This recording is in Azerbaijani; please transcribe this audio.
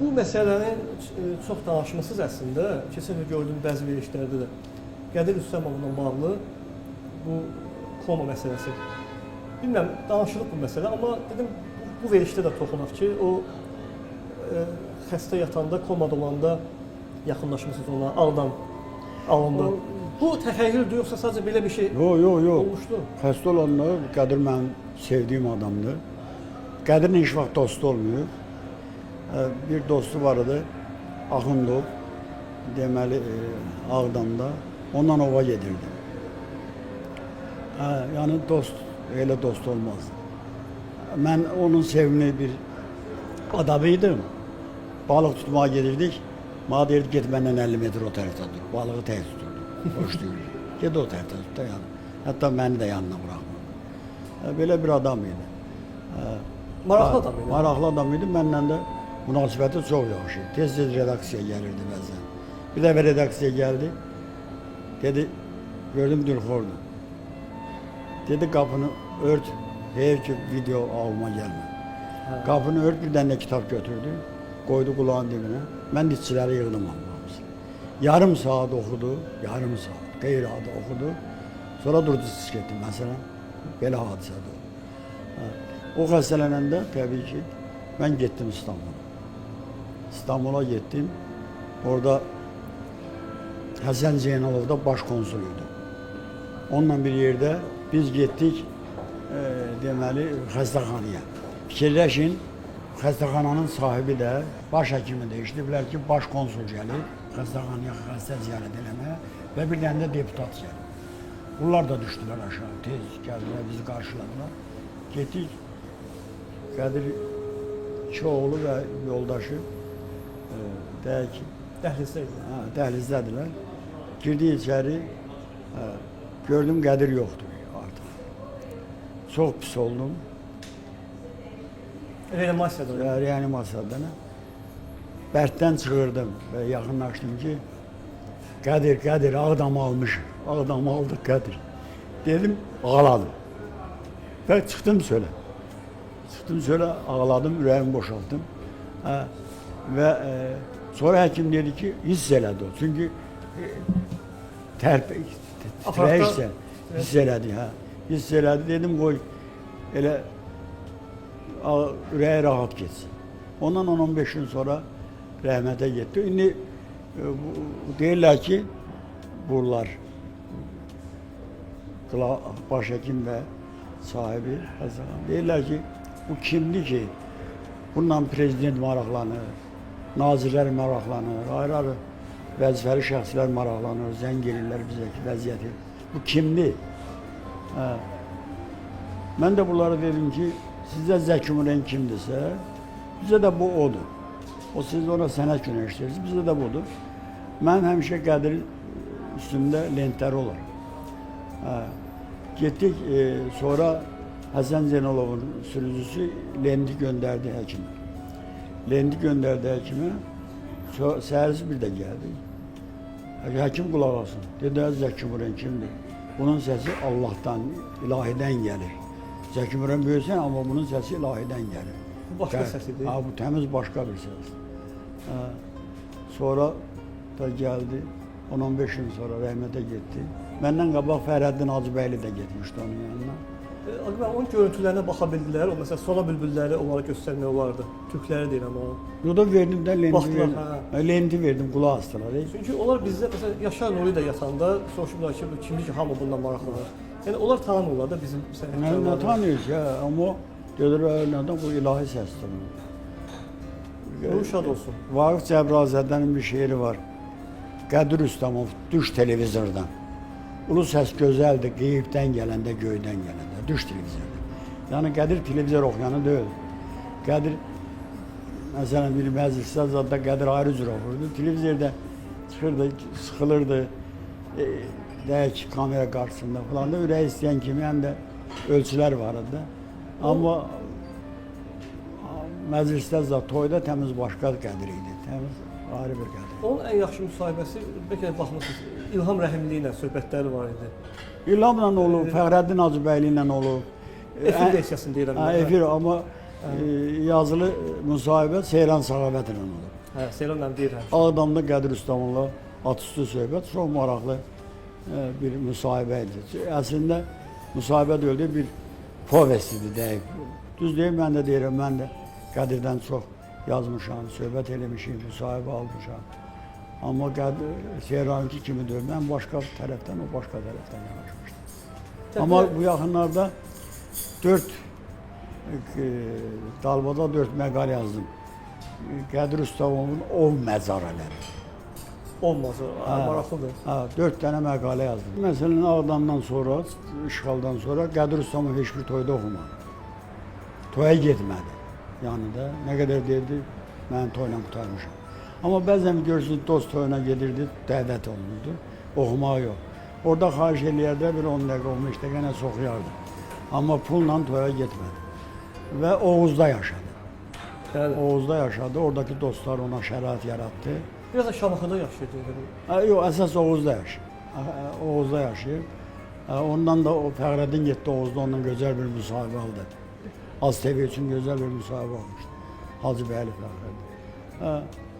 bu məsələnin çox danışmışsınız əslində. Keçən il gördüyüm bəzi verilişlərdə də Qədir Rüstəmovla bağlı bu koma məsələsi. Bilmirəm, danışılıb bu məsələ, amma dedim bu verilişdə də toxunaq ki, o xəstə yatanda, komada olanda yaxınlaşmışsınız ona, ağdan alındı. Bu təxəyyüldür, yoxsa sadəcə belə bir şey olmuşdu? Xəstə olanda Qədir mənim sevdiyim adamdır. Qədir'in heç vaxt dostu olmuyor. Bir dostu var idi, Axundov, deməli Ağdamda, ondan ova gedirdi. Yəni dost, elə dost olmazdı. Mən onun sevimli bir adamıydım. Balıq tutmağa gedirdik. Bana deyirdi, get məndən 50 metr o tərəfdə dur. Balığı tək tuturdu. Hoş deyil. Get o tərəfdə tut da yani. Hətta məni də yanına bırakmadı. Belə bir adam idi. Maraqlı adam idi. Maraqlı adam idi. Mənlə də münasibəti çox yaxşı. Tez-tez redaksiyaya gəlirdi bəzən. Bir dəfə redaksiyaya gəldi. Dedi, gördüm Dülxor'du. Dedi, qapını ört. Deyir ki, video alma gəlmə. Qapını ört, bir dənə kitab götürdü. Koydu kulağın dibine. Ben dişçileri yığdım hamısı. Yarım saat okudu, yarım saat. Qeyri-adi okudu. Sonra durdu siz getdi mesela. Belə hadisədir. O xəstələnəndə təbii ki, ben gittim İstanbul'a. İstanbul'a gittim. Orada Həsən Zeynalov da baş konsuluydu. Onunla bir yerde biz gittik deməli xəstəxanaya. Fikirləşin, xəstəxananın sahibi də, baş həkimi də işləyiblər ki, baş konsul gəlir, xəstəxanaya xəstə ziyarət eləməyə və bir dənə də deputat gəlir. Bunlar da düşdülər aşağı, tez gəldilər, bizi qarşıladılar. Getdik, Qədir iki oğlu və yoldaşı deyək ki, dəhlizdədirlər. Girdik içəri, gördüm Qədir yoxdur artıq. Çox pis oldum. Reanimasiyada. Reanimasiyada. Bərddən çıxırdım və yaxınlaşdım ki, Qədir, Ağdam almış, Ağdam aldık Qədir. Dedim, ağladım. Və çıxdım çölə. Çıxdım çölə, ağladım, ürəyimi boşaltdım. Və sonra həkim dedi ki, hiss elədi o. Çünki titrəyirsə, hiss elədi. Hiss elədi, dedim, qoy, elə ürəyi rahat geçsin. Ondan 10-15 gün sonra rəhmətə getdi. İndi deyirlər ki, buralar baş həkim və sahibi deyirlər ki, bu kimdir ki, bununla prezident maraqlanır, nazirlər maraqlanır, ayrı-ayrı vəzifəli şəxslər maraqlanır, zəng gelirlər bizə ki, vəziyyəti. Bu kimdir? Mən də bunlara dedim ki, sizə Zəki Müren kimdirsə, bizə də bu odur. O siz ona sənət güneşləyirsiniz, bizə də budur. Mən həmişə Qədirin üstündə lentlər olur. Getdik, sonra Həsən Zeynalovun sürücüsü lendi gönderdi həkimə. Lendi gönderdi həkimə, səhərisi bir də gəldi. Həkim qulaq alsın, dedi, Zəki Müren kimdir? Bunun səsi Allah'tan, ilahiden gelir. Zəki Müren böyüsən, amma bunun səsi ilahiden gelir. Bu başqa səsidir. Bu təmiz başqa bir səs. Sonra da gəldi, 10-15 gün sonra rəhmətə getdi. Məndən qabaq Fərəddin Hacıbəyli də getmişdi onun yanına. Onun görüntülərinə baxa bildilər, o məsələn Sona bülbülləri onlara göstərmək olardı. Türkləri deyil amma. Yoda verdim də lendi verdim. Lendi verdim, qulaq astılar. Çünki onlar bizdə məsələn Yaşar Nuri də yatanda soruşublar ki, kimdir ki, hamı bundan maraqlanır. Yəni onlar tanımırlar da bizim sənətkarları. Nə tanıyırız ya, amma dedilər, nədən bu ilahi səsdir. Ruh şad olsun. Vaqif Cəbrazədənin bir şeiri var. Qədir Rüstəmov, düş televizordan. Ulu səs gözəldir, qeybdən gələndə, göydən gələndə. Düş televizordan. Yəni Qədir televizor oxuyanı deyil. Qədir, məsələn, bir məclisdə zadda Qədir ayrı cür oxurdu. Televizorda çıxırdı, sıxılırdı. Deyək ki, kamera qarşısında falan da ürək istəyən kimi həm də ölçülər var idi. Amma məclisdə zat, toyda təmiz başqa Qədir idi. Təmiz, ayrı bir Qədir. Onun ən yaxşı müsahibəsi, bəlkə də baxmışsınız, İlham Rəhimli ilə söhbətləri var idi. İlhamla olub, Fəxrəddin Hacıbəyli ilə olub. Efir versiyasını deyirəm. Efir, amma yazılı müsahibət Seyran Səxavət ilə olub. Hə, Seyran mənim deyirəm. Ağdamda Qədir Üstəmovla atüstü söhbət çox maraqlı bir müsahibə idi. Əslində müsahibə deyildi, bir povest idi deyib. Düz deyim, mən də deyirəm, mən də Qədirdən çox yazmışam, söhbət eləmişim, müsahibə almışam. Amma Seyranınki kimi deyil, mən başqa tərəfdən, o başqa tərəfdən yanaşmışdım. Amma bu yaxınlarda 4 Dalbada 4 məqal yazdım. Qədir Üstəmovun ov məzarələri. Olmaz, maraqlıdır. 4 dənə məqalə yazdım. Məsələn, Ağdamdan sonra, işğaldan sonra Qədir Üstəmov heç bir toyda oxumadı. Toya getmədi. Yəni də nə qədər deyildi, mən toyla qutarmışam. Amma bəzən görürsünüz, dost toyuna gedirdi, dəvət olunurdu, oxumaq yox. Orada xahiş eləyərdə bir 10 dəqiqə, 15 dəqiqə nəsə oxuyardı. Amma pulla toya getmədi. Və Oğuzda yaşadı. Yəni, Oğuzda yaşadı, oradakı dostlar ona şərait yaratdı. biraz da Şamaxıda yaşayırdı. Yox, əsas Oğuzda yaşayır. Oğuzda yaşayır. Ondan da o Fəxrəddin getdi Oğuzda, ondan gözəl bir müsahibə aldı. Az TV üçün gözəl bir müsahibə olmuşdu. Hacı Bəyli Fəxrəddin.